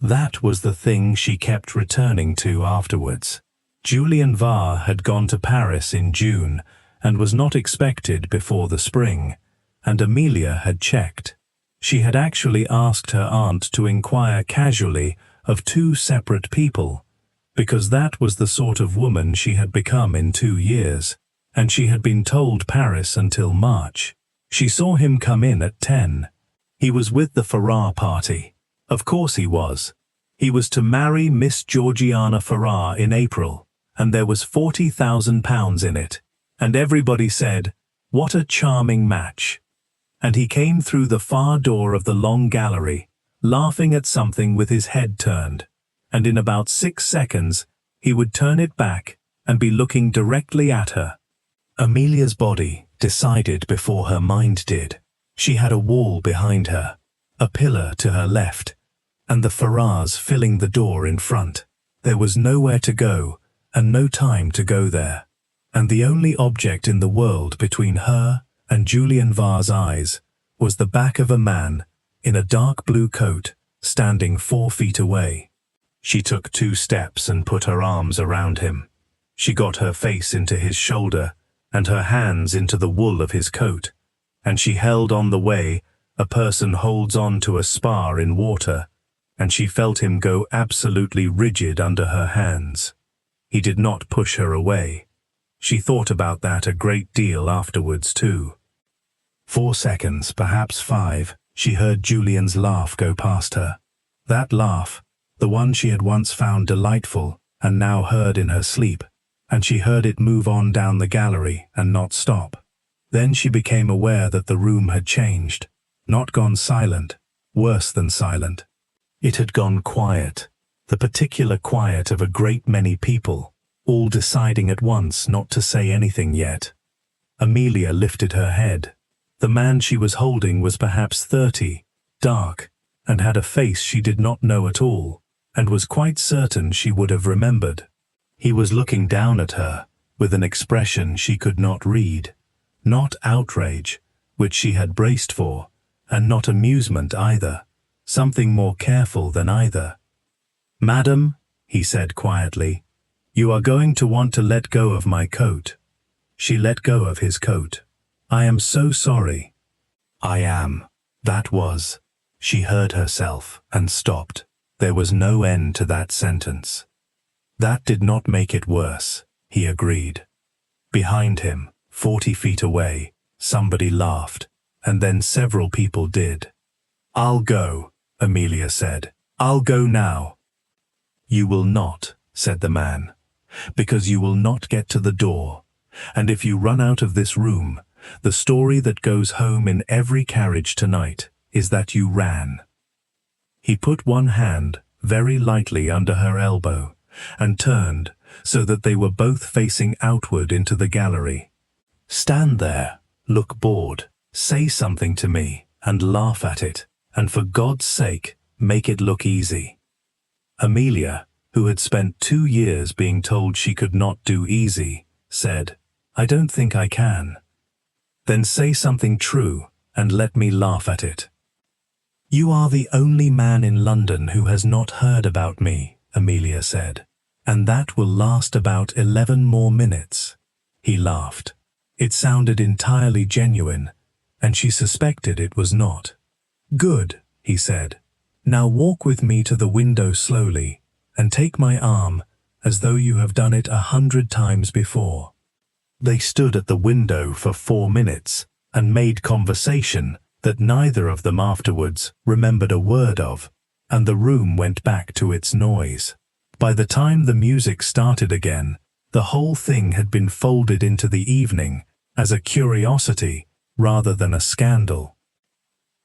That was the thing she kept returning to afterwards. Julian Varr had gone to Paris in June and was not expected before the spring, and Amelia had checked. She had actually asked her aunt to inquire casually of 2 separate people, because that was the sort of woman she had become in 2 years, and she had been told Paris until March. She saw him come in at 10. He was with the Farrar party. Of course he was. He was to marry Miss Georgiana Farrar in April, and there was £40,000 in it, and everybody said, "What a charming match." And he came through the far door of the long gallery, laughing at something with his head turned, and in about 6 seconds he would turn it back and be looking directly at her. Amelia's body decided before her mind did. She had a wall behind her, a pillar to her left, and the Farrars filling the door in front. There was nowhere to go and no time to go there, and the only object in the world between her and Julian Varr's eyes was the back of a man in a dark blue coat standing 4 feet away. She took 2 steps and put her arms around him. She got her face into his shoulder and her hands into the wool of his coat, and she held on the way a person holds on to a spar in water, and she felt him go absolutely rigid under her hands. He did not push her away. She thought about that a great deal afterwards too. 4 seconds, perhaps 5, she heard Julian's laugh go past her. That laugh, the one she had once found delightful and now heard in her sleep, and she heard it move on down the gallery and not stop. Then she became aware that the room had changed, not gone silent, worse than silent. It had gone quiet, the particular quiet of a great many people, all deciding at once not to say anything yet. Amelia lifted her head. The man she was holding was perhaps 30, dark, and had a face she did not know at all, and was quite certain she would have remembered. He was looking down at her, with an expression she could not read. Not outrage, which she had braced for, and not amusement either, something more careful than either. "Madam," he said quietly, "you are going to want to let go of my coat." She let go of his coat. "I am so sorry." "I am." That was. She heard herself and stopped. There was no end to that sentence. That did not make it worse, he agreed. Behind him, 40 feet away, somebody laughed, and then several people did. "I'll go," Amelia said. "I'll go now." "You will not," said the man, "because you will not get to the door, and if you run out of this room, the story that goes home in every carriage tonight is that you ran." He put one hand very lightly under her elbow and turned so that they were both facing outward into the gallery. "Stand there, look bored, say something to me, and laugh at it, and for God's sake, make it look easy." Amelia, who had spent 2 years being told she could not do easy, said, "I don't think I can." "Then say something true, and let me laugh at it." "You are the only man in London who has not heard about me," Amelia said, "and that will last about 11 more minutes." He laughed. It sounded entirely genuine, and she suspected it was not. "Good," he said. "Now walk with me to the window slowly, and take my arm as though you have done it 100 times before." They stood at the window for 4 minutes and made conversation that neither of them afterwards remembered a word of, and the room went back to its noise. By the time the music started again, the whole thing had been folded into the evening as a curiosity rather than a scandal.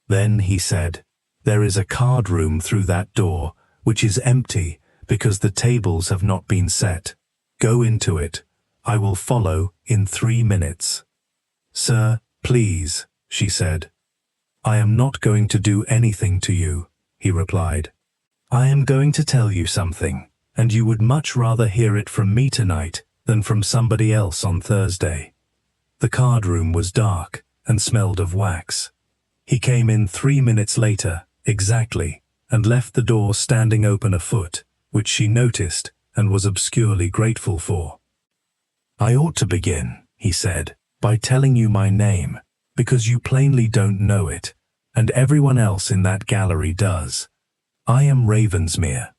Then he said, "There is a card room through that door, which is empty because the tables have not been set. Go into it. I will follow in 3 minutes." "Sir, please," she said. "I am not going to do anything to you," he replied. "I am going to tell you something, and you would much rather hear it from me tonight than from somebody else on Thursday." The card room was dark and smelled of wax. He came in 3 minutes later, exactly, and left the door standing open a foot, which she noticed and was obscurely grateful for. "I ought to begin," he said, "by telling you my name, because you plainly don't know it, and everyone else in that gallery does. I am Ravensmere."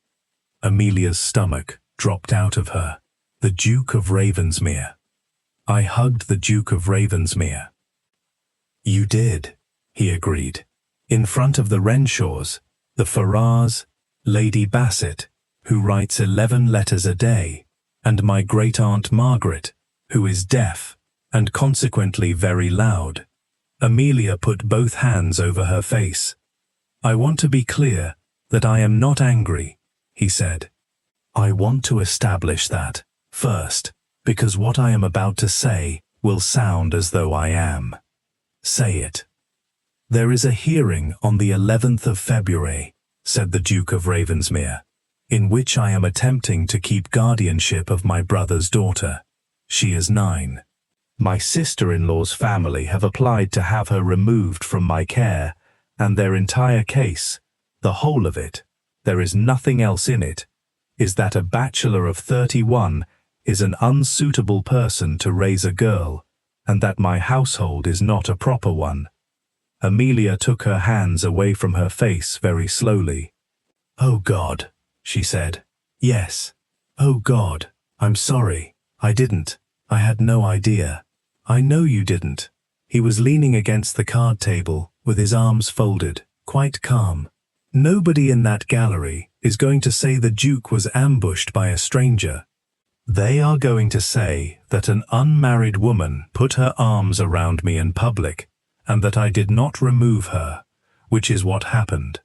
Amelia's stomach dropped out of her. The Duke of Ravensmere. I hugged the Duke of Ravensmere. "You did," he agreed. "In front of the Renshaws, the Ferrars, Lady Bassett, who writes 11 letters a day, and my great-aunt Margaret, who is deaf, and consequently very loud." Amelia put both hands over her face. "I want to be clear that I am not angry," he said. "I want to establish that, first, because what I am about to say will sound as though I am. Say it." "There is a hearing on the 11th of February, said the Duke of Ravensmere, "in which I am attempting to keep guardianship of my brother's daughter. She is 9. My sister-in-law's family have applied to have her removed from my care, and their entire case, the whole of it, there is nothing else in it, is that a bachelor of 31 is an unsuitable person to raise a girl, and that my household is not a proper one." Amelia took her hands away from her face very slowly. "Oh God," she said. "Yes. Oh God, I'm sorry. I didn't. I had no idea." "I know you didn't." He was leaning against the card table with his arms folded, quite calm. "Nobody in that gallery is going to say the Duke was ambushed by a stranger. They are going to say that an unmarried woman put her arms around me in public, and that I did not remove her, which is what happened.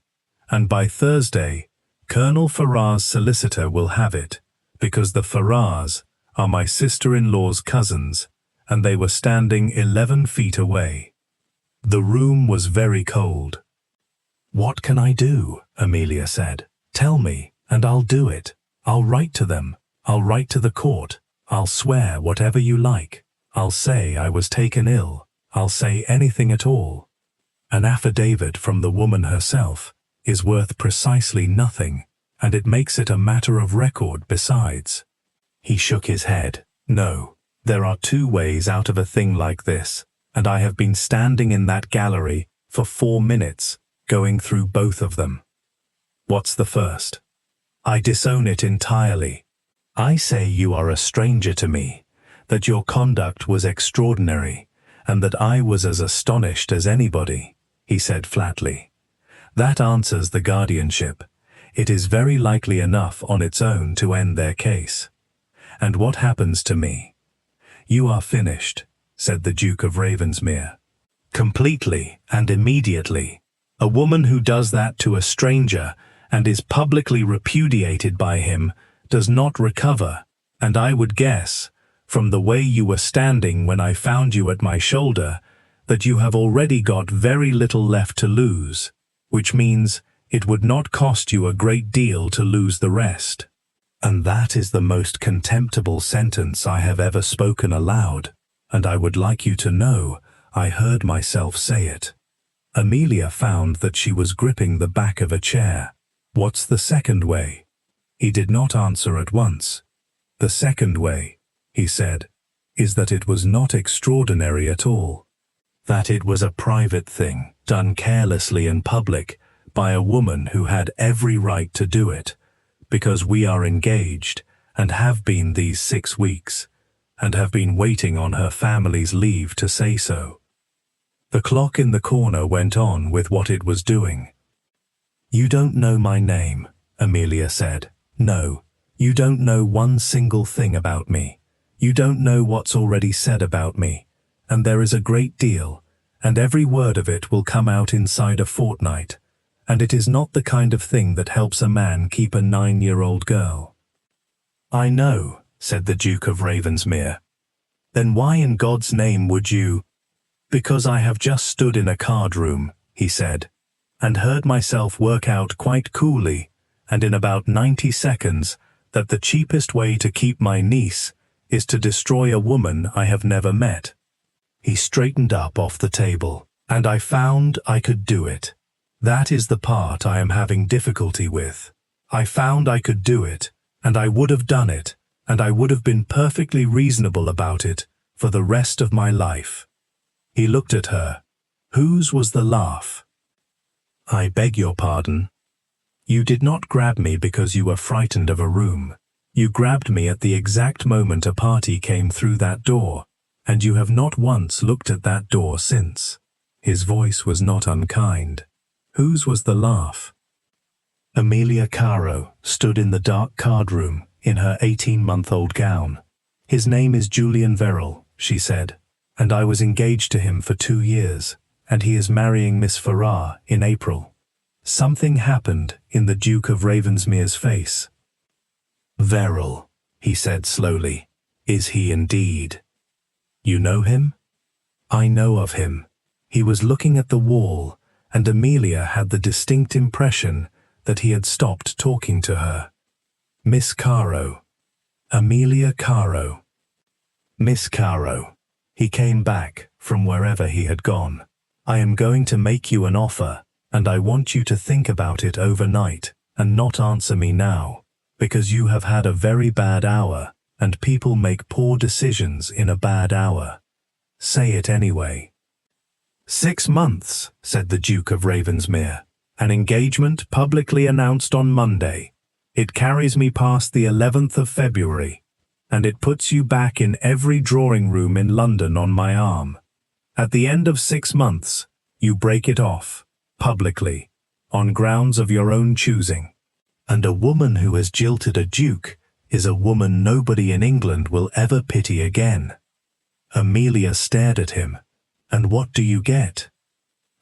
And by Thursday, Colonel Farrar's solicitor will have it, because the Farrars are my sister-in-law's cousins, and they were standing 11 feet away." The room was very cold. "What can I do?" Amelia said. "Tell me, and I'll do it. I'll write to them. I'll write to the court. I'll swear whatever you like. I'll say I was taken ill. I'll say anything at all. An affidavit from the woman herself is worth precisely nothing, and it makes it a matter of record besides." He shook his head. "No, there are 2 ways out of a thing like this, and I have been standing in that gallery for 4 minutes, going through both of them." "What's the first?" "I disown it entirely. I say you are a stranger to me, that your conduct was extraordinary, and that I was as astonished as anybody," he said flatly. "That answers the guardianship. It is very likely enough on its own to end their case. And what happens to me?" "You are finished," said the Duke of Ravensmere. "Completely and immediately. A woman who does that to a stranger and is publicly repudiated by him does not recover, and I would guess, from the way you were standing when I found you at my shoulder, that you have already got very little left to lose, which means it would not cost you a great deal to lose the rest. And that is the most contemptible sentence I have ever spoken aloud, and I would like you to know I heard myself say it." Amelia found that she was gripping the back of a chair. "What's the second way?" He did not answer at once. "The second way," he said, "is that it was not extraordinary at all. That it was a private thing, done carelessly in public, by a woman who had every right to do it, because we are engaged, and have been these 6 weeks, and have been waiting on her family's leave to say so." The clock in the corner went on with what it was doing. "You don't know my name," Amelia said. "No, you don't know one single thing about me. You don't know what's already said about me, and there is a great deal, and every word of it will come out inside a fortnight, and it is not the kind of thing that helps a man keep a 9-year-old girl." "I know," said the Duke of Ravensmere. "Then why in God's name would you—" "Because I have just stood in a card room," he said, "and heard myself work out quite coolly, and in about 90 seconds, that the cheapest way to keep my niece is to destroy a woman I have never met." He straightened up off the table, "and I found I could do it. That is the part I am having difficulty with. I found I could do it, and I would have done it, and I would have been perfectly reasonable about it for the rest of my life." He looked at her. Whose was the laugh? "I beg your pardon. You did not grab me because you were frightened of a room. You grabbed me at the exact moment a party came through that door, and you have not once looked at that door since." His voice was not unkind. Whose was the laugh? Amelia Caro stood in the dark card room in her 18-month-old gown. "His name is Julian Verrill," she said, "and I was engaged to him for 2 years, and he is marrying Miss Farrar in April." Something happened in the Duke of Ravensmere's face. "Verrill," he said slowly. "Is he indeed? You know him?" "I know of him." He was looking at the wall, and Amelia had the distinct impression that he had stopped talking to her. "Miss Caro. Amelia Caro. Miss Caro." He came back from wherever he had gone. "I am going to make you an offer, and I want you to think about it overnight and not answer me now, because you have had a very bad hour, and people make poor decisions in a bad hour. Say it anyway." 6 months, said the Duke of Ravensmere. "An engagement publicly announced on Monday. It carries me past the 11th of February, and it puts you back in every drawing room in London on my arm. At the end of 6 months, you break it off, publicly, on grounds of your own choosing. And a woman who has jilted a duke is a woman nobody in England will ever pity again." Amelia stared at him. "And what do you get?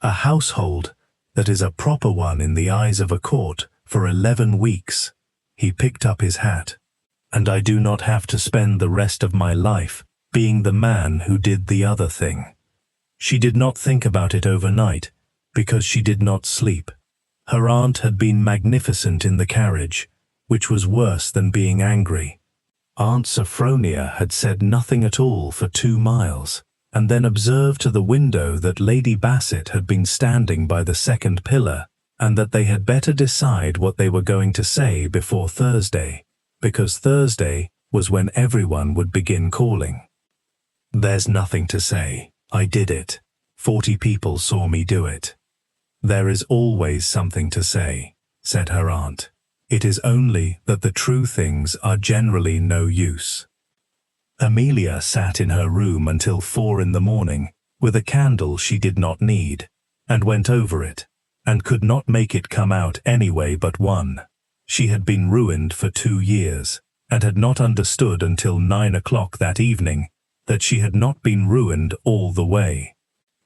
A household that is a proper one in the eyes of a court for 11 weeks. He picked up his hat. "And I do not have to spend the rest of my life being the man who did the other thing." She did not think about it overnight, because she did not sleep. Her aunt had been magnificent in the carriage, which was worse than being angry. Aunt Sophronia had said nothing at all for 2 miles, and then observed to the window that Lady Bassett had been standing by the second pillar, and that they had better decide what they were going to say before Thursday, because Thursday was when everyone would begin calling. "There's nothing to say. I did it. 40 people saw me do it." "There is always something to say," said her aunt. "It is only that the true things are generally no use." Amelia sat in her room until 4 in the morning with a candle she did not need, and went over it, and could not make it come out any way but one. She had been ruined for 2 years, and had not understood until 9 o'clock that evening that she had not been ruined all the way.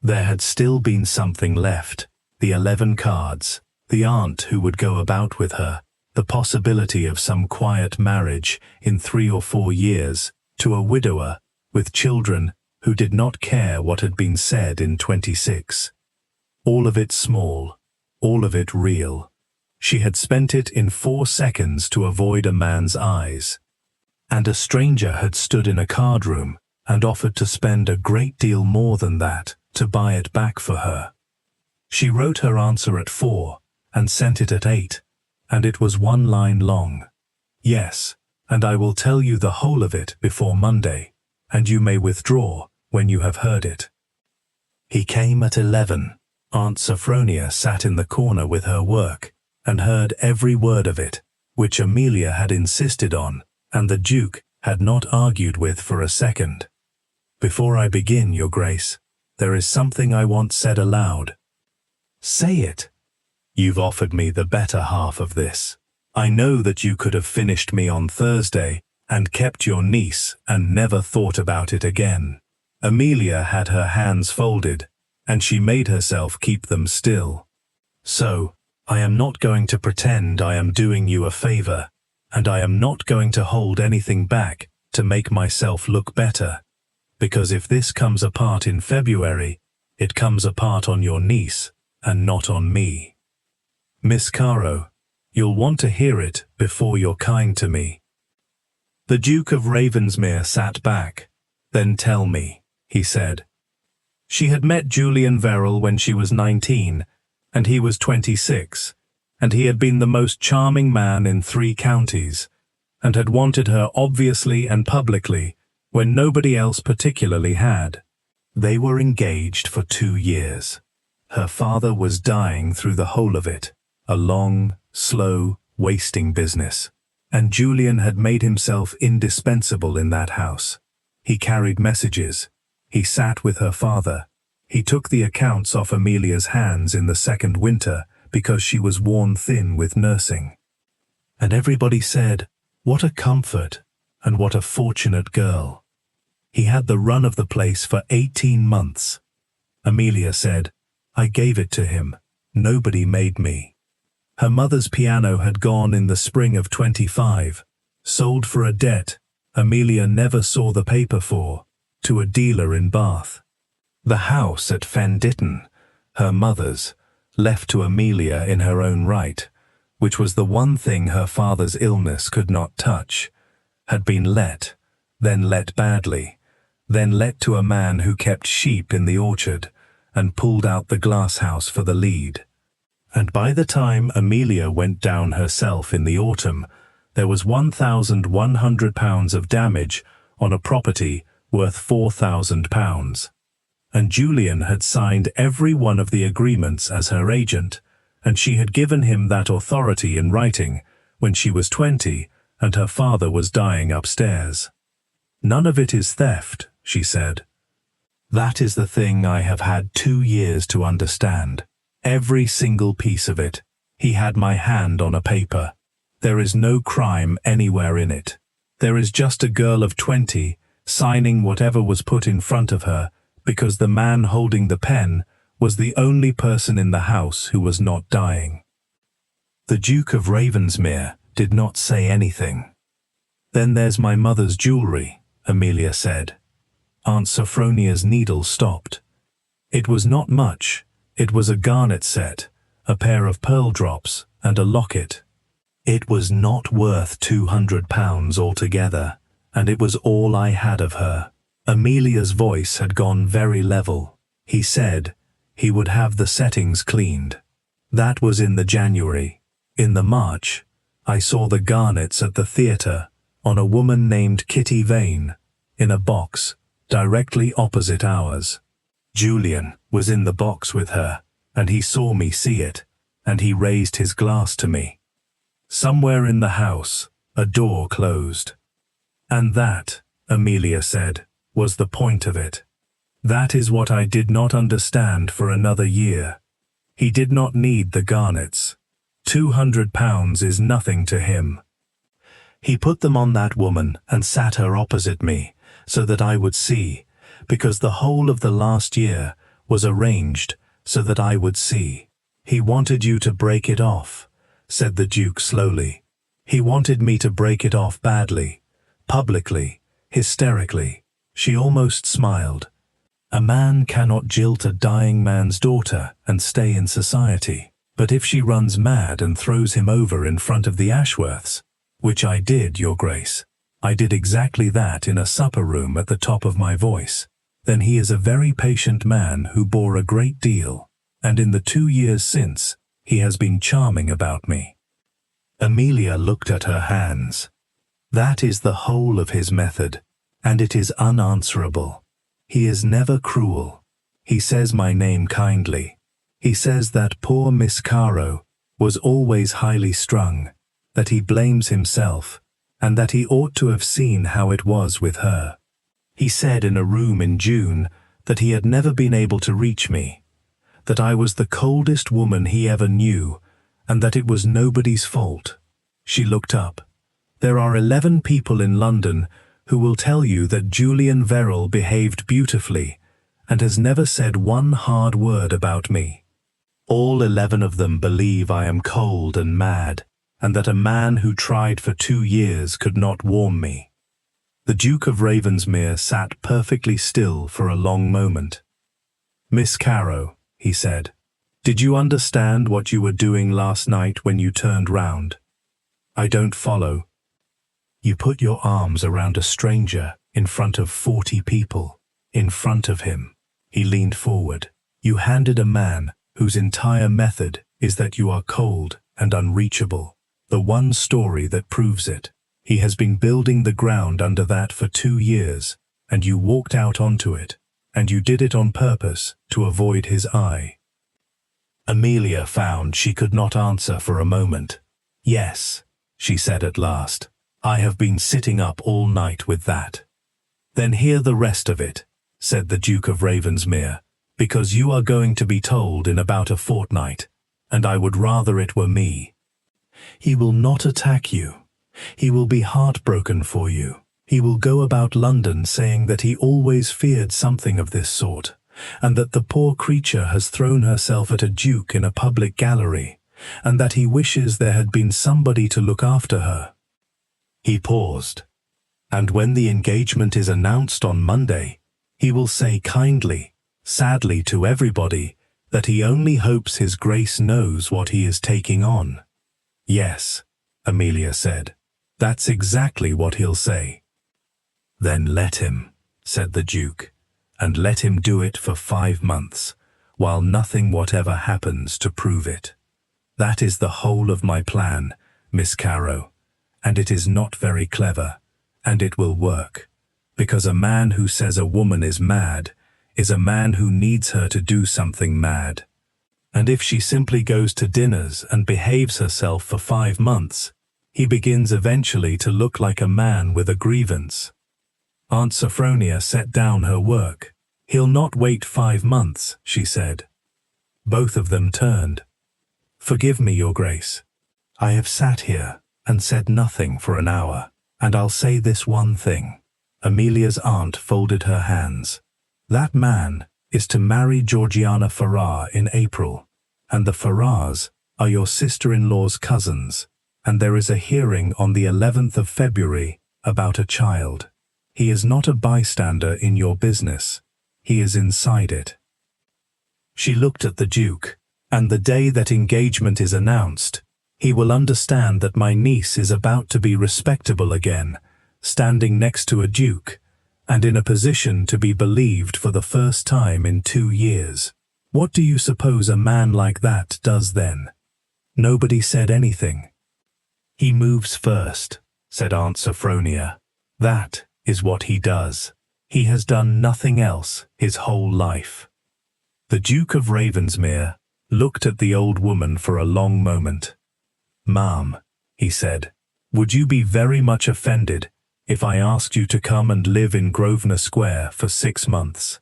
There had still been something left, the 11 cards, the aunt who would go about with her, the possibility of some quiet marriage in 3 or 4 years, to a widower with children who did not care what had been said in 26. All of it small, all of it real. She had spent it in 4 seconds to avoid a man's eyes. And a stranger had stood in a card room and offered to spend a great deal more than that to buy it back for her. She wrote her answer at 4 and sent it at 8, and it was 1 line long. "Yes, and I will tell you the whole of it before Monday, and you may withdraw when you have heard it." He came at 11. Aunt Sophronia sat in the corner with her work, and heard every word of it, which Amelia had insisted on, and the Duke had not argued with for a second. "Before I begin, Your Grace, there is something I want said aloud." "Say it." "You've offered me the better half of this. I know that you could have finished me on Thursday and kept your niece and never thought about it again." Amelia had her hands folded, and she made herself keep them still. "So, I am not going to pretend I am doing you a favor, and I am not going to hold anything back to make myself look better, because if this comes apart in February, it comes apart on your niece and not on me. Miss Caro, you'll want to hear it before you're kind to me." The Duke of Ravensmere sat back. "Then tell me," he said. She had met Julian Verrill when she was 19, and he was 26, and he had been the most charming man in 3 counties, and had wanted her obviously and publicly when nobody else particularly had. They were engaged for 2 years. Her father was dying through the whole of it, a long, slow, wasting business, and Julian had made himself indispensable in that house. He carried messages. He sat with her father. He took the accounts off Amelia's hands in the second winter because she was worn thin with nursing. And everybody said, "What a comfort, and what a fortunate girl." He had the run of the place for 18 months. Amelia said, "I gave it to him. Nobody made me." Her mother's piano had gone in the spring of 25, sold for a debt Amelia never saw the paper for, to a dealer in Bath. The house at Fen Ditton, her mother's, left to Amelia in her own right, which was the one thing her father's illness could not touch, had been let, then let badly, then let to a man who kept sheep in the orchard and pulled out the glass house for the lead. And by the time Amelia went down herself in the autumn, there was £1,100 of damage on a property worth £4,000. And Julian had signed every one of the agreements as her agent, and she had given him that authority in writing when she was 20 and her father was dying upstairs. "None of it is theft," she said. "That is the thing I have had 2 years to understand. Every single piece of it. He had my hand on a paper. There is no crime anywhere in it. There is just a girl of 20 signing whatever was put in front of her because the man holding the pen was the only person in the house who was not dying." The Duke of Ravensmere did not say anything. "Then there's my mother's jewellery," Amelia said. Aunt Sophronia's needle stopped. It was not much. It was a garnet set, a pair of pearl drops, and a locket. It was not worth £200 altogether, and it was all I had of her. Amelia's voice had gone very level. He said he would have the settings cleaned. That was in the January. In the March, I saw the garnets at the theatre on a woman named Kitty Vane, in a box directly opposite ours. Julian was in the box with her, and he saw me see it, and he raised his glass to me. Somewhere in the house, a door closed. And that, Amelia said, was the point of it. That is what I did not understand for another year. He did not need the garnets. £200 is nothing to him. He put them on that woman and sat her opposite me, so that I would see, because the whole of the last year was arranged so that I would see. He wanted you to break it off, said the Duke slowly. He wanted me to break it off badly, publicly, hysterically. She almost smiled. A man cannot jilt a dying man's daughter and stay in society. But if she runs mad and throws him over in front of the Ashworths, which I did, Your Grace, I did exactly that in a supper room at the top of my voice, then he is a very patient man who bore a great deal, and in the 2 years since, he has been charming about me. Amelia looked at her hands. That is the whole of his method, and it is unanswerable. He is never cruel. He says my name kindly. He says that poor Miss Caro was always highly strung, that he blames himself, and that he ought to have seen how it was with her. He said in a room in June that he had never been able to reach me, that I was the coldest woman he ever knew, and that it was nobody's fault. She looked up. There are 11 people in London who will tell you that Julian Verrill behaved beautifully and has never said one hard word about me. All 11 of them believe I am cold and mad, and that a man who tried for 2 years could not warm me. The Duke of Ravensmere sat perfectly still for a long moment. Miss Caro, he said, did you understand what you were doing last night when you turned round? I don't follow. You put your arms around a stranger in front of 40 people. In front of him. He leaned forward. You handed a man whose entire method is that you are cold and unreachable. The one story that proves it. He has been building the ground under that for 2 years, and you walked out onto it, and you did it on purpose to avoid his eye. Amelia found she could not answer for a moment. Yes, she said at last. I have been sitting up all night with that. Then hear the rest of it, said the Duke of Ravensmere, because you are going to be told in about a fortnight, and I would rather it were me. He will not attack you. He will be heartbroken for you. He will go about London saying that he always feared something of this sort, and that the poor creature has thrown herself at a duke in a public gallery, and that he wishes there had been somebody to look after her. He paused. And when the engagement is announced on Monday, he will say kindly, sadly to everybody, that he only hopes his Grace knows what he is taking on. Yes, Amelia said. That's exactly what he'll say. Then let him, said the Duke, and let him do it for 5 months, while nothing whatever happens to prove it. That is the whole of my plan, Miss Carrow, and it is not very clever, and it will work, because a man who says a woman is mad is a man who needs her to do something mad. And if she simply goes to dinners and behaves herself for 5 months, he begins eventually to look like a man with a grievance. Aunt Sophronia set down her work. He'll not wait 5 months, she said. Both of them turned. Forgive me, Your Grace. I have sat here and said nothing for an hour, and I'll say this one thing. Amelia's aunt folded her hands. That man is to marry Georgiana Farrar in April, and the Farrars are your sister-in-law's cousins, and there is a hearing on the 11th of February about a child. He is not a bystander in your business. He is inside it. She looked at the Duke, and the day that engagement is announced, he will understand that my niece is about to be respectable again, standing next to a duke, and in a position to be believed for the first time in 2 years. What do you suppose a man like that does then? Nobody said anything. He moves first, said Aunt Sophronia. That is what he does. He has done nothing else his whole life. The Duke of Ravensmere looked at the old woman for a long moment. Ma'am, he said, would you be very much offended if I asked you to come and live in Grosvenor Square for 6 months?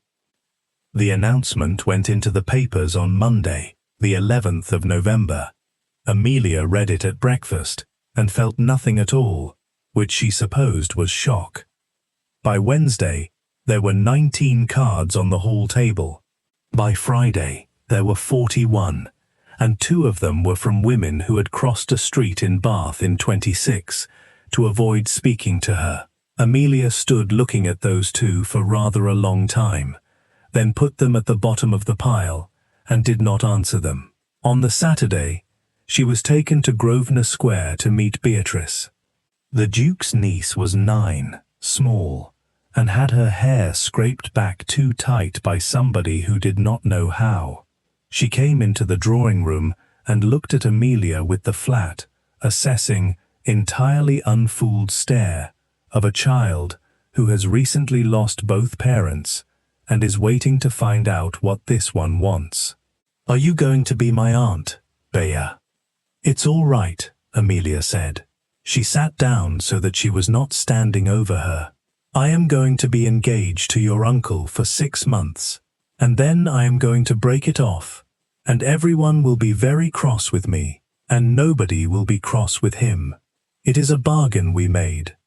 The announcement went into the papers on Monday, the 11th of November. Amelia read it at breakfast and felt nothing at all, which she supposed was shock. By Wednesday, there were 19 cards on the hall table. By Friday, there were 41, and 2 of them were from women who had crossed a street in Bath in 26 to avoid speaking to her. Amelia stood looking at those 2 for rather a long time, then put them at the bottom of the pile and did not answer them. On the Saturday, she was taken to Grosvenor Square to meet Beatrice. The Duke's niece was 9, small, and had her hair scraped back too tight by somebody who did not know how. She came into the drawing room and looked at Amelia with the flat, assessing, entirely unfooled stare of a child who has recently lost both parents and is waiting to find out what this one wants. Are you going to be my aunt, Bea? It's all right, Amelia said. She sat down so that she was not standing over her. I am going to be engaged to your uncle for 6 months, and then I am going to break it off, and everyone will be very cross with me, and nobody will be cross with him. It is a bargain we made.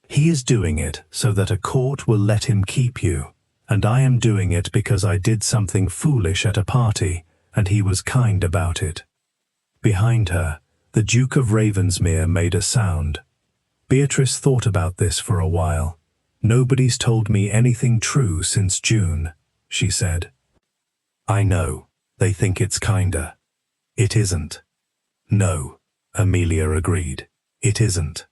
He is doing it so that a court will let him keep you, and I am doing it because I did something foolish at a party, and he was kind about it. Behind her, the Duke of Ravensmere made a sound. Beatrice thought about this for a while. Nobody's told me anything true since June, she said. I know, they think it's kinder. It isn't. No, Amelia agreed. It isn't.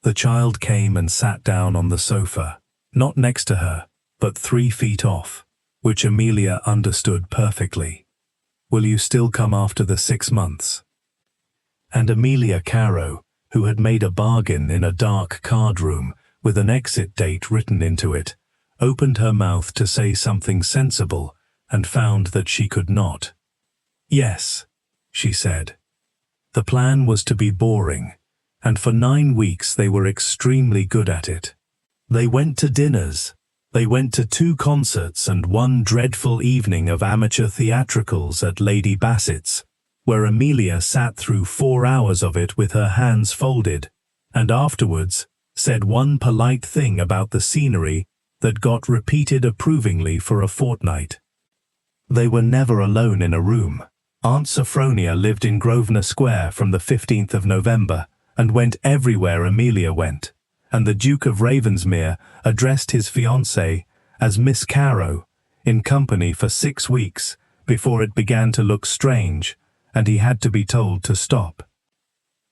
The child came and sat down on the sofa, not next to her, but 3 feet off, which Amelia understood perfectly. Will you still come after the 6 months?" And Amelia Caro, who had made a bargain in a dark card room with an exit date written into it, opened her mouth to say something sensible and found that she could not. "Yes," she said. The plan was to be boring, and for 9 weeks they were extremely good at it. They went to dinners. They went to 2 concerts and 1 dreadful evening of amateur theatricals at Lady Bassett's, where Amelia sat through 4 hours of it with her hands folded, and afterwards said one polite thing about the scenery that got repeated approvingly for a fortnight. They were never alone in a room. Aunt Sophronia lived in Grosvenor Square from the 15th of November and went everywhere Amelia went, and the Duke of Ravensmere addressed his fiancée as Miss Caro in company for 6 weeks before it began to look strange and he had to be told to stop.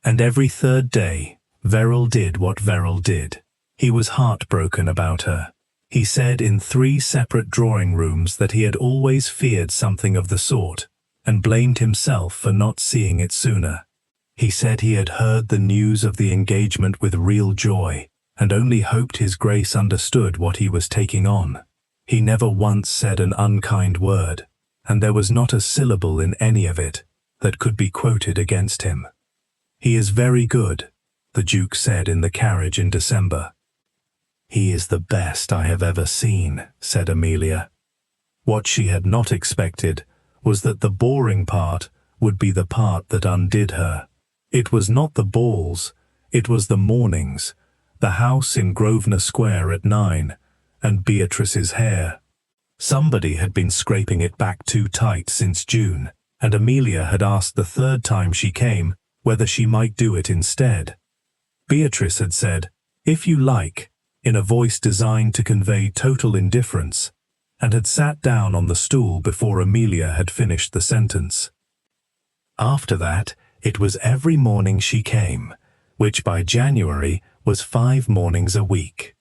And every 3rd day, Verrill did what Verrill did. He was heartbroken about her. He said in 3 separate drawing rooms that he had always feared something of the sort, and blamed himself for not seeing it sooner. He said he had heard the news of the engagement with real joy, and only hoped His Grace understood what he was taking on. He never once said an unkind word, and there was not a syllable in any of it that could be quoted against him. "He is very good," the Duke said in the carriage in December. "He is the best I have ever seen," said Amelia. What she had not expected was that the boring part would be the part that undid her. It was not the balls, it was the mornings, the house in Grosvenor Square at 9, and Beatrice's hair. Somebody had been scraping it back too tight since June, and Amelia had asked the 3rd time she came whether she might do it instead. Beatrice had said, "If you like," in a voice designed to convey total indifference, and had sat down on the stool before Amelia had finished the sentence. After that, it was every morning she came, which by January was 5 mornings a week.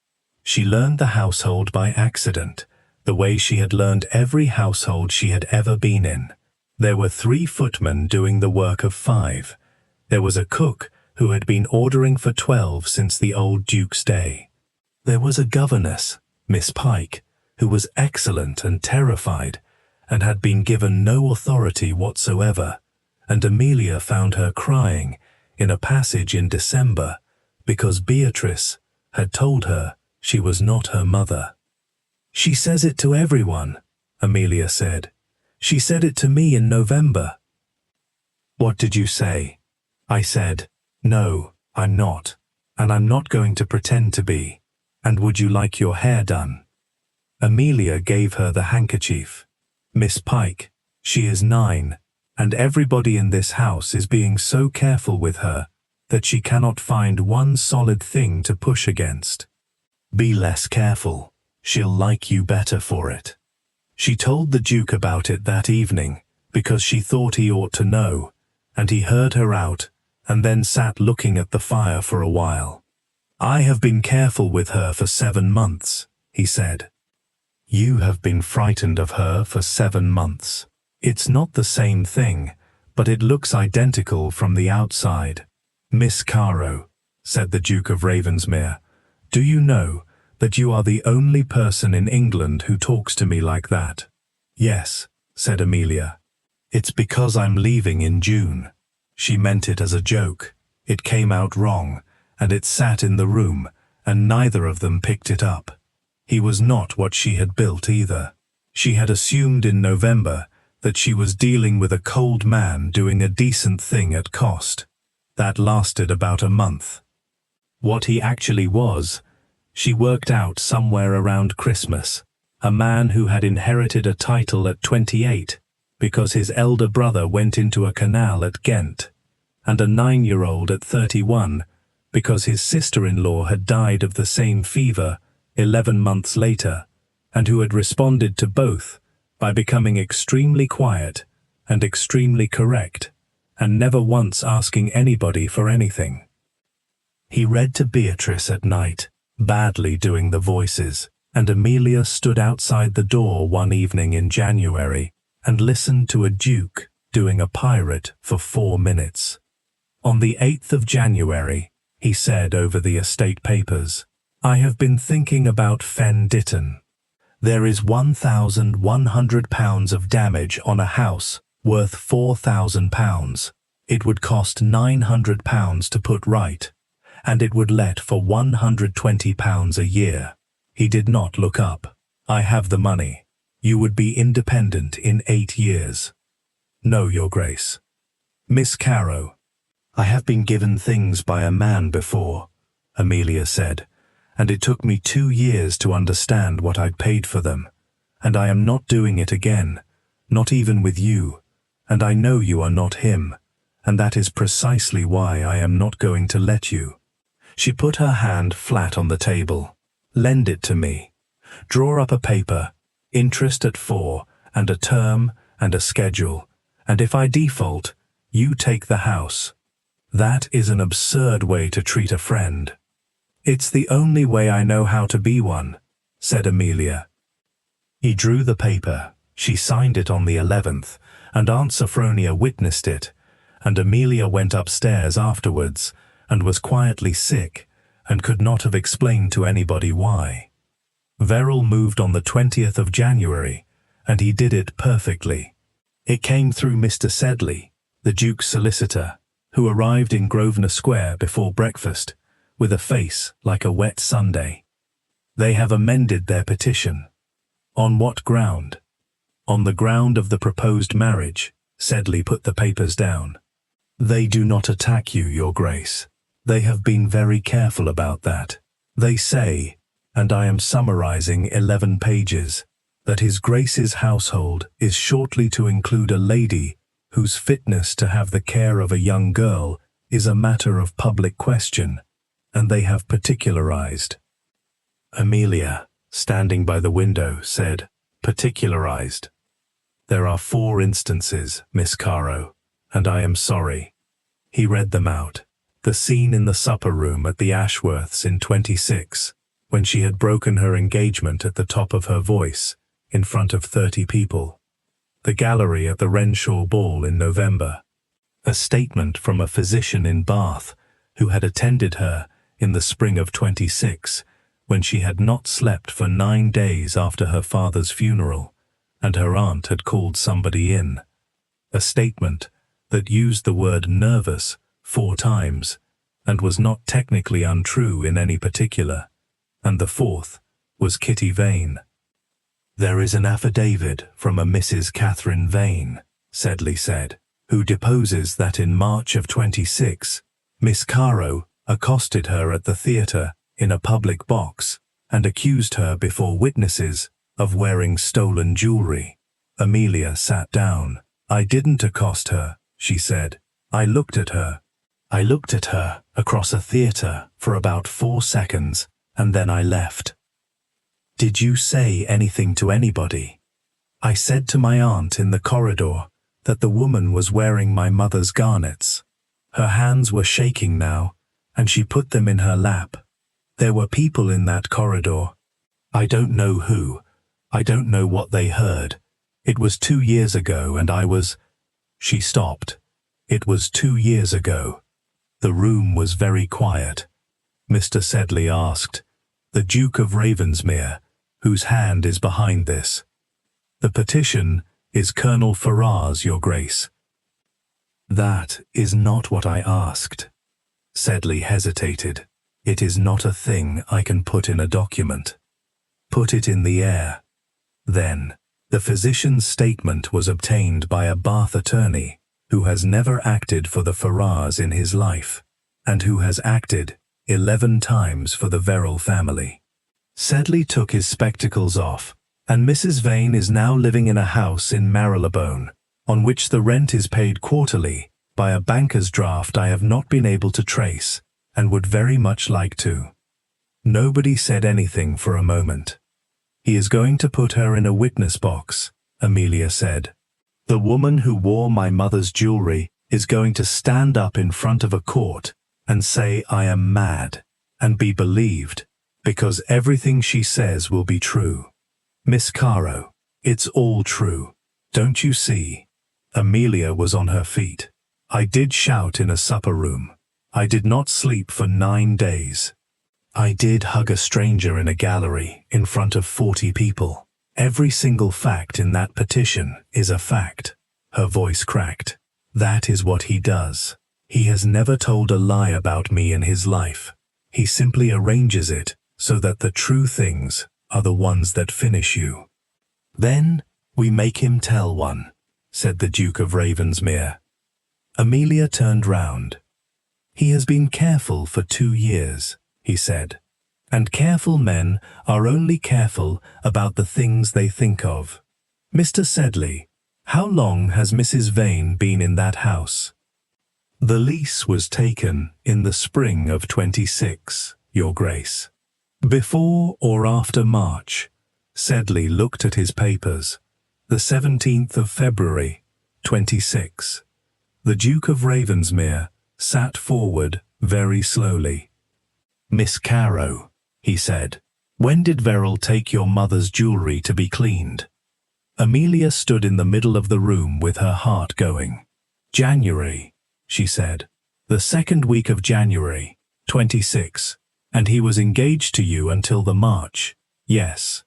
She learned the household by accident, the way she had learned every household she had ever been in. There were 3 footmen doing the work of 5. There was a cook who had been ordering for 12 since the old Duke's day. There was a governess, Miss Pike, who was excellent and terrified, and had been given no authority whatsoever, and Amelia found her crying in a passage in December because Beatrice had told her she was not her mother. "She says it to everyone," Amelia said. "She said it to me in November." "What did you say?" I said, "No, I'm not, and I'm not going to pretend to be. And would you like your hair done?" Amelia gave her the handkerchief. "Miss Pike, she is 9, and everybody in this house is being so careful with her that she cannot find one solid thing to push against. Be less careful. She'll like you better for it." She told the Duke about it that evening because she thought he ought to know, and he heard her out and then sat looking at the fire for a while. "I have been careful with her for 7 months, he said. "You have been frightened of her for 7 months. It's not the same thing, but it looks identical from the outside." "Miss Caro," said the Duke of Ravensmere, "do you know that you are the only person in England who talks to me like that?" "Yes," said Amelia. "It's because I'm leaving in June." She meant it as a joke. It came out wrong, and it sat in the room, and neither of them picked it up. He was not what she had built either. She had assumed in November that she was dealing with a cold man doing a decent thing at cost. That lasted about a month. What he actually was, she worked out somewhere around Christmas. A man who had inherited a title at 28 because his elder brother went into a canal at Ghent, and a 9-year-old at 31 because his sister-in-law had died of the same fever 11 months later, and who had responded to both by becoming extremely quiet and extremely correct, and never once asking anybody for anything. He read to Beatrice at night, badly doing the voices, and Amelia stood outside the door one evening in January and listened to a duke doing a pirate for 4 minutes. On the 8th of January, he said over the estate papers, "I have been thinking about Fen Ditton. There is £1,100 of damage on a house worth £4,000. It would cost £900 to put right, and it would let for £120 a year." He did not look up. "I have the money. You would be independent in 8 years." "No, Your Grace." "Miss Caro, I have been given things by a man before," Amelia said, "and it took me 2 years to understand what I'd paid for them, and I am not doing it again, not even with you, and I know you are not him, and that is precisely why I am not going to let you." She put her hand flat on the table. "Lend it to me. Draw up a paper, interest at 4, and a term and a schedule, and if I default, you take the house. That is an absurd way to treat a friend." "It's the only way I know how to be one," said Amelia. He drew the paper. She signed it on the 11th, and Aunt Sophronia witnessed it, and Amelia went upstairs afterwards and was quietly sick and could not have explained to anybody why. Verrill moved on the 20th of January, and he did it perfectly. It came through Mr. Sedley, the Duke's solicitor, who arrived in Grosvenor Square before breakfast, with a face like a wet Sunday. "They have amended their petition." "On what ground?" "On the ground of the proposed marriage." Sedley put the papers down. "They do not attack you, Your Grace. They have been very careful about that. They say, and I am summarizing 11 pages, that His Grace's household is shortly to include a lady whose fitness to have the care of a young girl is a matter of public question, and they have particularized." Amelia, standing by the window, said, "Particularized. There are 4 instances, Miss Caro, and I am sorry." He read them out. The scene in the supper room at the Ashworths in 26, when she had broken her engagement at the top of her voice, in front of 30 people. The gallery at the Renshaw ball in November. A statement from a physician in Bath, who had attended her in the spring of 26, when she had not slept for 9 days after her father's funeral, and her aunt had called somebody in. A statement that used the word nervous 4 times, and was not technically untrue in any particular, and the 4th was Kitty Vane. "There is an affidavit from a Mrs. Catherine Vane," Sedley said, "who deposes that in March of 26, Miss Caro accosted her at the theatre in a public box and accused her before witnesses of wearing stolen jewelry." Amelia sat down. "I didn't accost her," she said. I looked at her across a theatre for about 4 seconds, and then I left." "Did you say anything to anybody?" "I said to my aunt in the corridor that the woman was wearing my mother's garnets. Her hands were shaking now, and she put them in her lap. There were people in that corridor. I don't know who. I don't know what they heard. It was 2 years ago, and I was—" She stopped. "It was 2 years ago." The room was very quiet. Mr. Sedley asked, "The Duke of Ravensmere, whose hand is behind this?" "The petition is Colonel Farrar's, Your Grace." "That is not what I asked." Sedley hesitated. "It is not a thing I can put in a document." "Put it in the air." Then, the physician's statement was obtained by a Bath attorney who has never acted for the Farrars in his life, and who has acted 11 times for the Verrill family. Sedley took his spectacles off, and Mrs. Vane is now living in a house in Marylebone, on which the rent is paid quarterly by a banker's draft I have not been able to trace, and would very much like to. Nobody said anything for a moment. "He is going to put her in a witness box," Amelia said. "The woman who wore my mother's jewelry is going to stand up in front of a court and say I am mad, and be believed, because everything she says will be true. Miss Caro, it's all true. Don't you see? Amelia was on her feet. I did shout in a supper room. I did not sleep for 9 days. I did hug a stranger in a gallery in front of 40 people. Every single fact in that petition is a fact. Her voice cracked. That is what he does. He has never told a lie about me in his life. He simply arranges it so that the true things are the ones that finish you. Then we make him tell one, said the Duke of Ravensmere. Amelia turned round. He has been careful for 2 years, he said, and careful men are only careful about the things they think of. Mr. Sedley, how long has Mrs. Vane been in that house? The lease was taken in the spring of 26, Your Grace. Before or after March? Sedley looked at his papers. The 17th of February, 26. The Duke of Ravensmere sat forward very slowly. Miss Carow, he said, when did Verrill take your mother's jewellery to be cleaned? Amelia stood in the middle of the room with her heart going. January, she said. The 2nd week of January, 26. And he was engaged to you until the March, yes.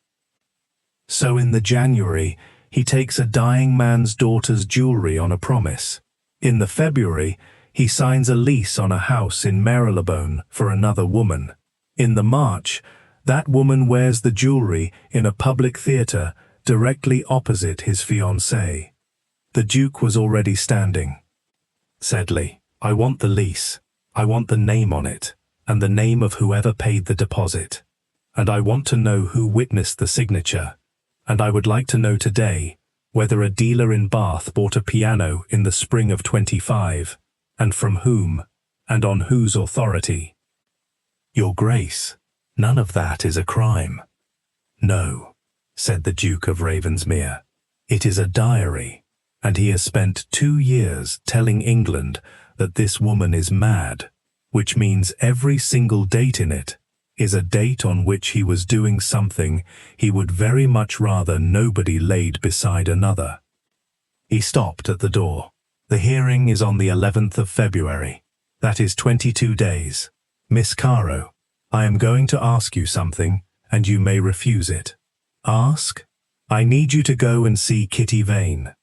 So in the January, he takes a dying man's daughter's jewellery on a promise. In the February, he signs a lease on a house in Marylebone for another woman. In the March, that woman wears the jewellery in a public theatre directly opposite his fiancée. The Duke was already standing. Sedley, I want the lease. I want the name on it, and the name of whoever paid the deposit. And I want to know who witnessed the signature. And I would like to know today whether a dealer in Bath bought a piano in the spring of 25, and from whom, and on whose authority. Your Grace, none of that is a crime. No, said the Duke of Ravensmere. It is a diary, and he has spent 2 years telling England that this woman is mad, which means every single date in it is a date on which he was doing something he would very much rather nobody laid beside another. He stopped at the door. The hearing is on the 11th of February. That is 22 days. Miss Carow, I am going to ask you something, and you may refuse it. Ask? I need you to go and see Kitty Vane.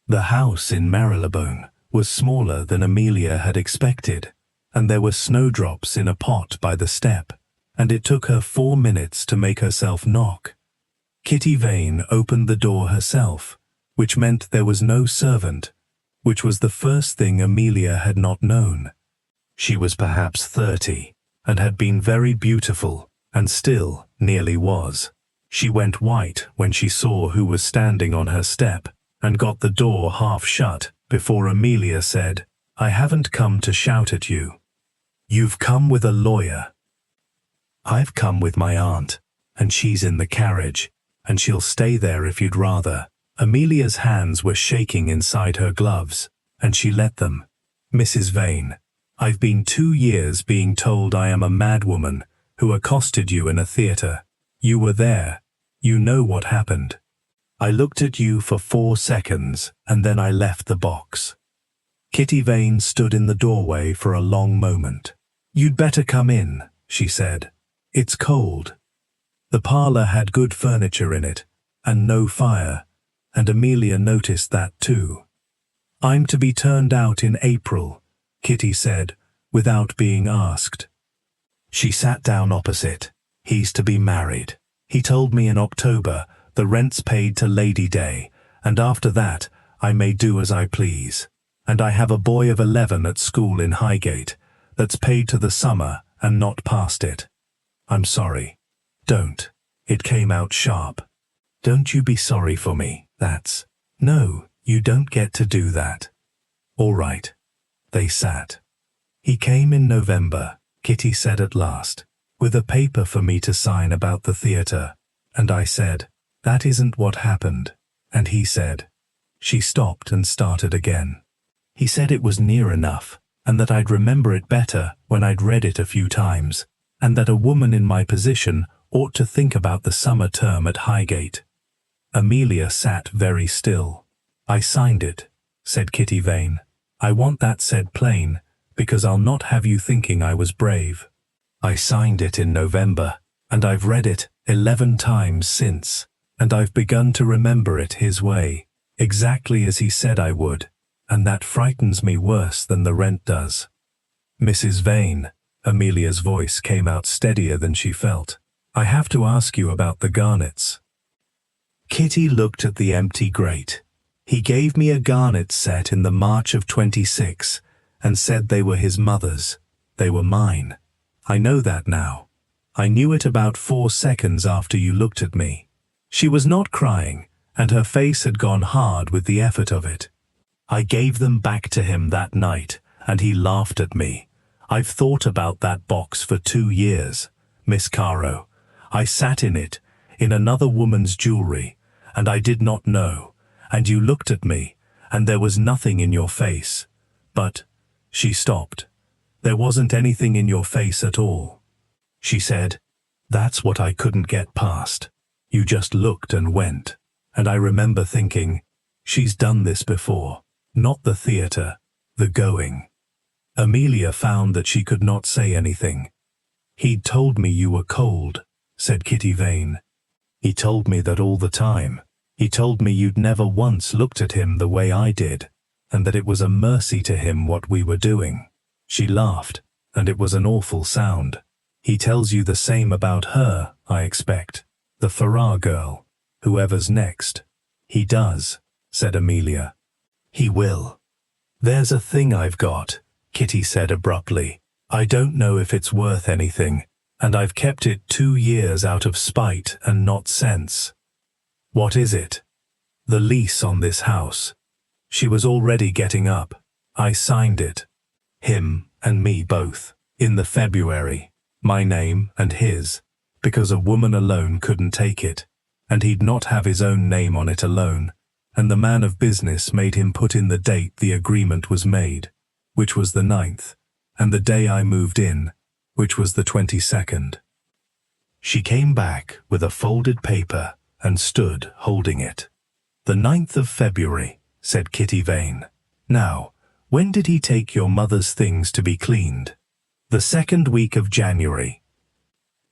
The house in Marylebone was smaller than Amelia had expected, and there were snowdrops in a pot by the step, and it took her 4 minutes to make herself knock. Kitty Vane opened the door herself, which meant there was no servant, which was the first thing Amelia had not known. She was perhaps 30, and had been very beautiful, and still nearly was. She went white when she saw who was standing on her step, and got the door half shut before Amelia said, I haven't come to shout at you. You've come with a lawyer. I've come with my aunt, and she's in the carriage, and she'll stay there if you'd rather. Amelia's hands were shaking inside her gloves, and she let them. Mrs. Vane, I've been 2 years being told I am a madwoman who accosted you in a theatre. You were there. You know what happened. I looked at you for 4 seconds, and then I left the box. Kitty Vane stood in the doorway for a long moment. You'd better come in, she said. It's cold. The parlour had good furniture in it, and no fire, and Amelia noticed that too. I'm to be turned out in April, Kitty said, without being asked. She sat down opposite. He's to be married. He told me in October, the rent's paid to Lady Day, and after that I may do as I please. And I have a boy of 11 at school in Highgate, that's paid to the summer and not past it. I'm sorry. Don't. It came out sharp. Don't you be sorry for me, that's. No, you don't get to do that. All right. They sat. He came in November, Kitty said at last, with a paper for me to sign about the theatre, and I said, that isn't what happened, and he said. She stopped and started again. He said it was near enough, and that I'd remember it better when I'd read it a few times, and that a woman in my position ought to think about the summer term at Highgate. Amelia sat very still. I signed it, said Kitty Vane. "I want that said plain, because I'll not have you thinking I was brave. I signed it in November, and I've read it 11 times since, and I've begun to remember it his way, exactly as he said I would, and that frightens me worse than the rent does." "Mrs. Vane," Amelia's voice came out steadier than she felt, "I have to ask you about the garnets." Kitty looked at the empty grate. "He gave me a garnet set in the March of 26 and said they were his mother's. They were mine. I know that now. I knew it about 4 seconds after you looked at me." She was not crying, and her face had gone hard with the effort of it. "I gave them back to him that night, and he laughed at me. I've thought about that box for 2 years, Miss Caro. I sat in it, in another woman's jewelry, and I did not know, and you looked at me, and there was nothing in your face. But," she stopped, "there wasn't anything in your face at all." She said, "That's what I couldn't get past. You just looked and went, and I remember thinking, she's done this before, not the theatre, the going." Amelia found that she could not say anything. "He'd told me you were cold," said Kitty Vane. "He told me that all the time. He told me you'd never once looked at him the way I did, and that it was a mercy to him what we were doing." She laughed, and it was an awful sound. "He tells you the same about her, I expect. The Farrar girl, whoever's next." "He does," said Amelia. "He will." "There's a thing I've got," Kitty said abruptly. "I don't know if it's worth anything, and I've kept it 2 years out of spite and not sense." "What is it?" "The lease on this house." She was already getting up. "I signed it. Him and me both, in the February. My name and his, because a woman alone couldn't take it, and he'd not have his own name on it alone, and the man of business made him put in the date the agreement was made, which was the 9th, and the day I moved in, which was the 22nd. She came back with a folded paper and stood holding it. "The 9th of February, said Kitty Vane. "Now, when did he take your mother's things to be cleaned?" "The 2nd week of January."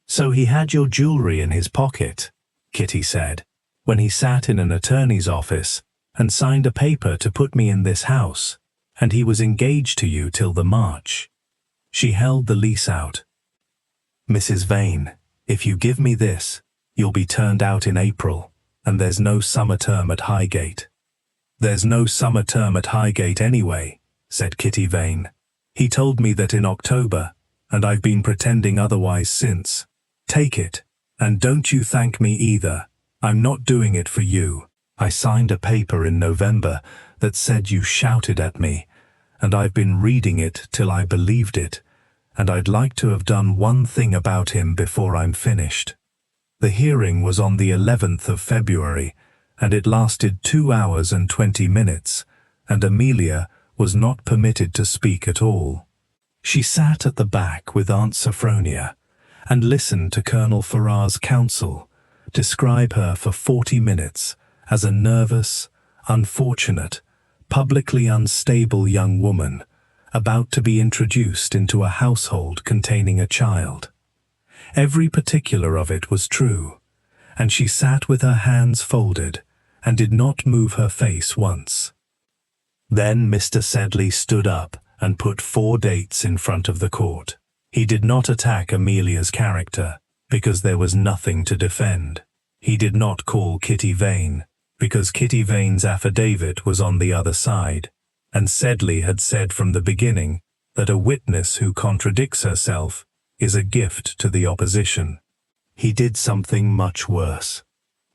"So he had your jewelry in his pocket," Kitty said, "when he sat in an attorney's office and signed a paper to put me in this house, and he was engaged to you till the March." She held the lease out. "Mrs. Vane, if you give me this, you'll be turned out in April, and there's no summer term at Highgate." "There's no summer term at Highgate anyway," said Kitty Vane. "He told me that in October, and I've been pretending otherwise since. Take it, and don't you thank me either. I'm not doing it for you. I signed a paper in November that said you shouted at me, and I've been reading it till I believed it, and I'd like to have done one thing about him before I'm finished." The hearing was on the 11th of February, and it lasted 2 hours and 20 minutes, and Amelia was not permitted to speak at all. She sat at the back with Aunt Sophronia, and listened to Colonel Farrar's counsel describe her for 40 minutes as a nervous, unfortunate, publicly unstable young woman about to be introduced into a household containing a child. Every particular of it was true, and she sat with her hands folded and did not move her face once. Then Mr. Sedley stood up and put 4 dates in front of the court. He did not attack Amelia's character, because there was nothing to defend. He did not call Kitty Vane, because Kitty Vane's affidavit was on the other side, and Sedley had said from the beginning that a witness who contradicts herself is a gift to the opposition. He did something much worse.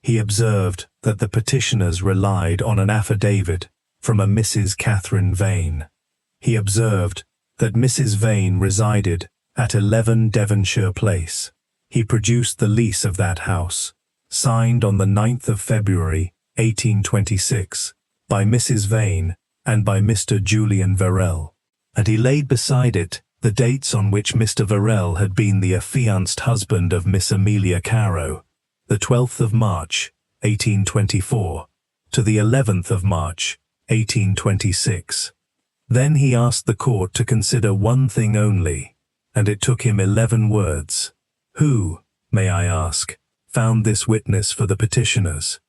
He observed that the petitioners relied on an affidavit from a Mrs. Catherine Vane. He observed that Mrs. Vane resided at 11 Devonshire Place. He produced the lease of that house, signed on the 9th of February, 1826, by Mrs. Vane and by Mr. Julian Verrell, and he laid beside it the dates on which Mr. Verrell had been the affianced husband of Miss Amelia Caro, the 12th of March, 1824, to the 11th of March, 1826. Then he asked the court to consider one thing only, and it took him 11 words. Who, may I ask, found this witness for the petitioners?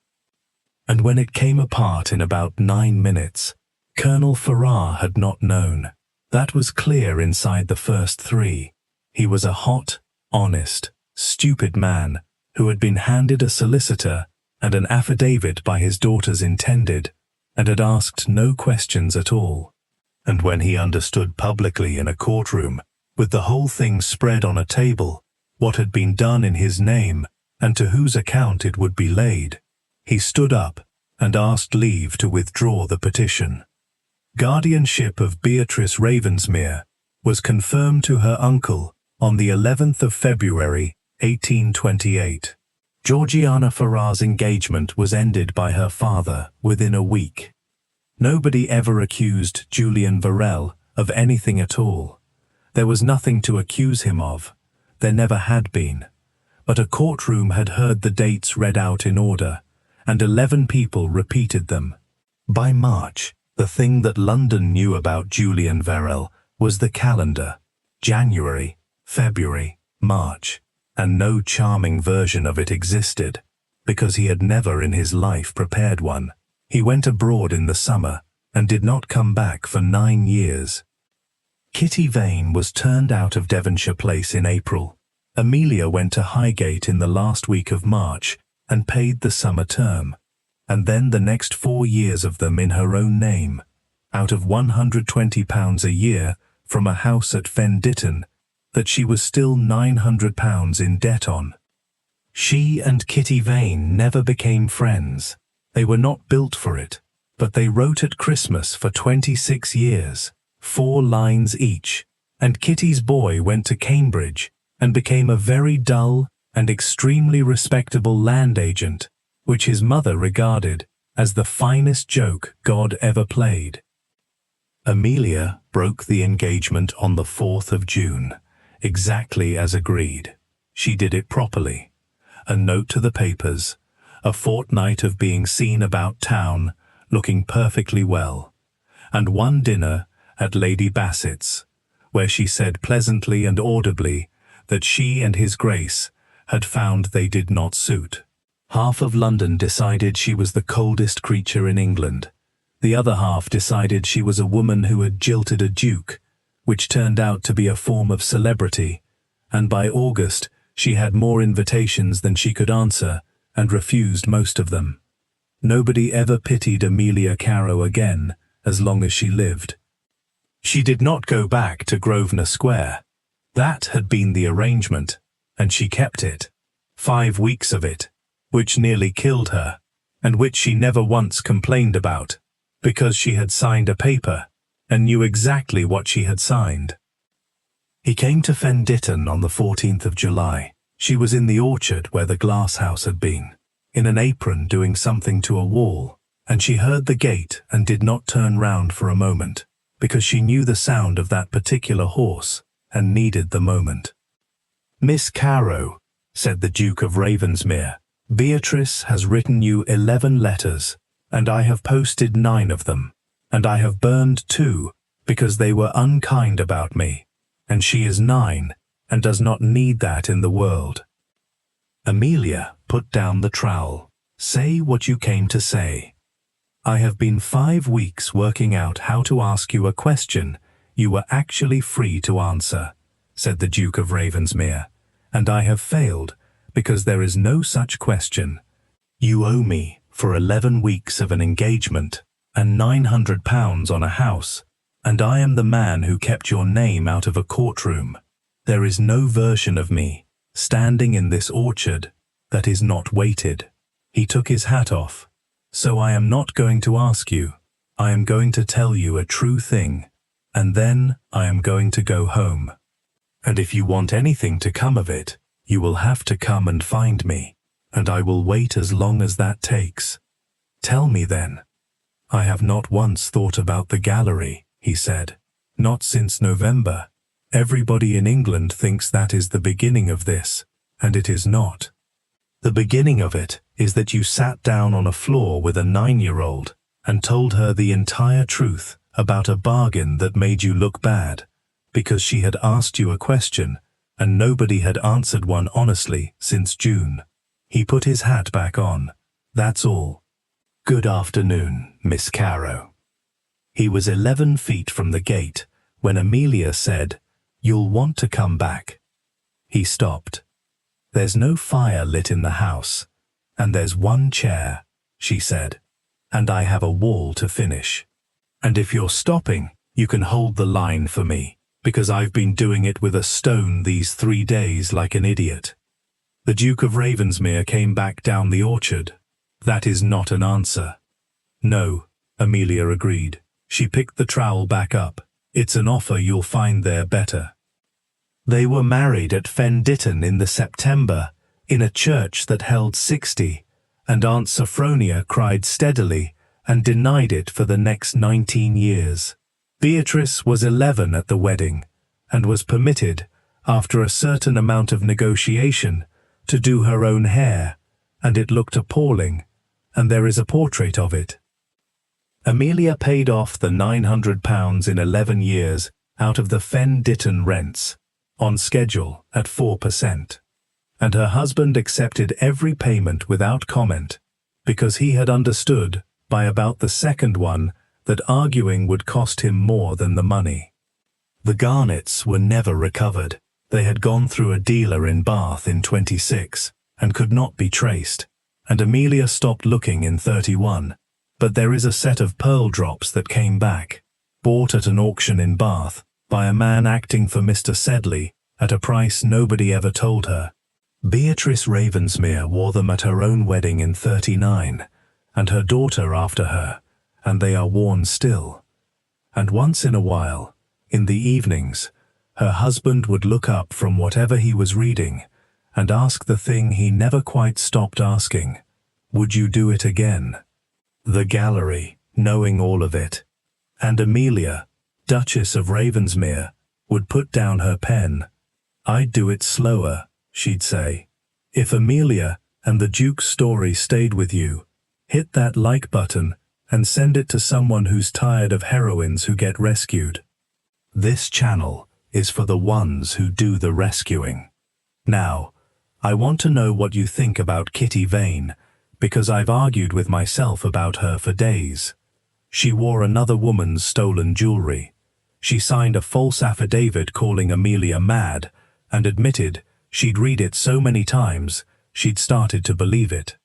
And when it came apart in about 9 minutes, Colonel Farrar had not known. That was clear inside the first 3. He was a hot, honest, stupid man who had been handed a solicitor and an affidavit by his daughter's intended, and had asked no questions at all. And when he understood publicly in a courtroom, with the whole thing spread on a table, what had been done in his name and to whose account it would be laid, he stood up and asked leave to withdraw the petition. Guardianship of Beatrice Ravensmere was confirmed to her uncle on the 11th of February, 1828. Georgiana Farrar's engagement was ended by her father within a week. Nobody ever accused Julian Varell of anything at all. There was nothing to accuse him of. There never had been. But a courtroom had heard the dates read out in order, and 11 people repeated them. By March, the thing that London knew about Julian Varell was the calendar. January, February, March, and no charming version of it existed, because he had never in his life prepared one. He went abroad in the summer and did not come back for 9 years. Kitty Vane was turned out of Devonshire Place in April. Amelia went to Highgate in the last week of March and paid the summer term, and then the next 4 years of them in her own name, out of £120 a year from a house at Fen Ditton that she was still £900 in debt on. She and Kitty Vane never became friends. They were not built for it, but they wrote at Christmas for 26 years, 4 lines each, and Kitty's boy went to Cambridge and became a very dull and extremely respectable land agent, which his mother regarded as the finest joke God ever played. Amelia broke the engagement on the 4th of June, exactly as agreed. She did it properly. A note to the papers, a fortnight of being seen about town, looking perfectly well, and one dinner at Lady Bassett's, where she said pleasantly and audibly that she and his Grace had found they did not suit. Half of London decided she was the coldest creature in England. The other half decided she was a woman who had jilted a duke, which turned out to be a form of celebrity, and by August she had more invitations than she could answer and refused most of them. Nobody ever pitied Amelia Carow again as long as she lived. She did not go back to Grosvenor Square. That had been the arrangement, and she kept it. 5 weeks of it, which nearly killed her, and which she never once complained about, because she had signed a paper and knew exactly what she had signed. He came to Fen Ditton on the 14th of July. She was in the orchard where the glass house had been, in an apron doing something to a wall, and she heard the gate and did not turn round for a moment, because she knew the sound of that particular horse and needed the moment. "Miss Carow," said the Duke of Ravensmere, "Beatrice has written you 11 letters, and I have posted 9 of them, and I have burned 2 because they were unkind about me, and she is 9 and does not need that in the world." Amelia put down the trowel. "Say what you came to say." "I have been 5 weeks working out how to ask you a question you were actually free to answer," said the Duke of Ravensmere, "and I have failed because there is no such question. You owe me for 11 weeks of an engagement and £900 on a house, and I am the man who kept your name out of a courtroom. There is no version of me, standing in this orchard, that is not weighted." He took his hat off. "So I am not going to ask you. I am going to tell you a true thing, and then I am going to go home. And if you want anything to come of it, you will have to come and find me, and I will wait as long as that takes." "Tell me then." "I have not once thought about the gallery," he said. "Not since November. Everybody in England thinks that is the beginning of this, and it is not. The beginning of it is that you sat down on a floor with a 9-year-old and told her the entire truth about a bargain that made you look bad, because she had asked you a question and nobody had answered one honestly since June. He put his hat back on. That's all. Good afternoon, Miss Caro. He was 11 feet from the gate when Amelia said, "You'll want to come back." He stopped. "There's no fire lit in the house, and there's one chair," she said, "and I have a wall to finish. And if you're stopping, you can hold the line for me, because I've been doing it with a stone these 3 days like an idiot." The Duke of Ravensmere came back down the orchard. "That is not an answer." "No," Amelia agreed. She picked the trowel back up. "It's an offer you'll find there better." They were married at Fen Ditton in the September, in a church that held 60, and Aunt Sophronia cried steadily and denied it for the next 19 years. Beatrice was 11 at the wedding, and was permitted, after a certain amount of negotiation, to do her own hair, and it looked appalling, and there is a portrait of it. Amelia paid off the £900 in 11 years out of the Fen Ditton rents, on schedule at 4%. And her husband accepted every payment without comment, because he had understood, by about the second one, that arguing would cost him more than the money. The Garnets were never recovered. They had gone through a dealer in Bath in 26, and could not be traced, and Amelia stopped looking in 31. But there is a set of pearl drops that came back, bought at an auction in Bath, by a man acting for Mr. Sedley, at a price nobody ever told her. Beatrice Ravensmere wore them at her own wedding in 39, and her daughter after her, and they are worn still. And once in a while, in the evenings, her husband would look up from whatever he was reading, and ask the thing he never quite stopped asking, "Would you do it again?" The gallery, knowing all of it, and Amelia, Duchess of Ravensmere, would put down her pen. "I'd do it slower," she'd say. If Amelia and the Duke's story stayed with you, hit that like button and send it to someone who's tired of heroines who get rescued. This channel is for the ones who do the rescuing. Now, I want to know what you think about Kitty Vane, because I've argued with myself about her for days. She wore another woman's stolen jewelry. She signed a false affidavit calling Amelia mad, and admitted she'd read it so many times she'd started to believe it.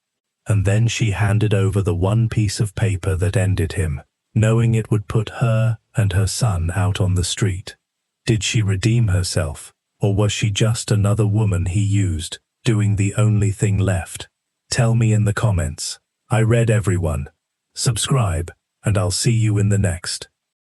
And then she handed over the one piece of paper that ended him, knowing it would put her and her son out on the street. Did she redeem herself, or was she just another woman he used, doing the only thing left? Tell me in the comments. I read everyone. Subscribe, and I'll see you in the next.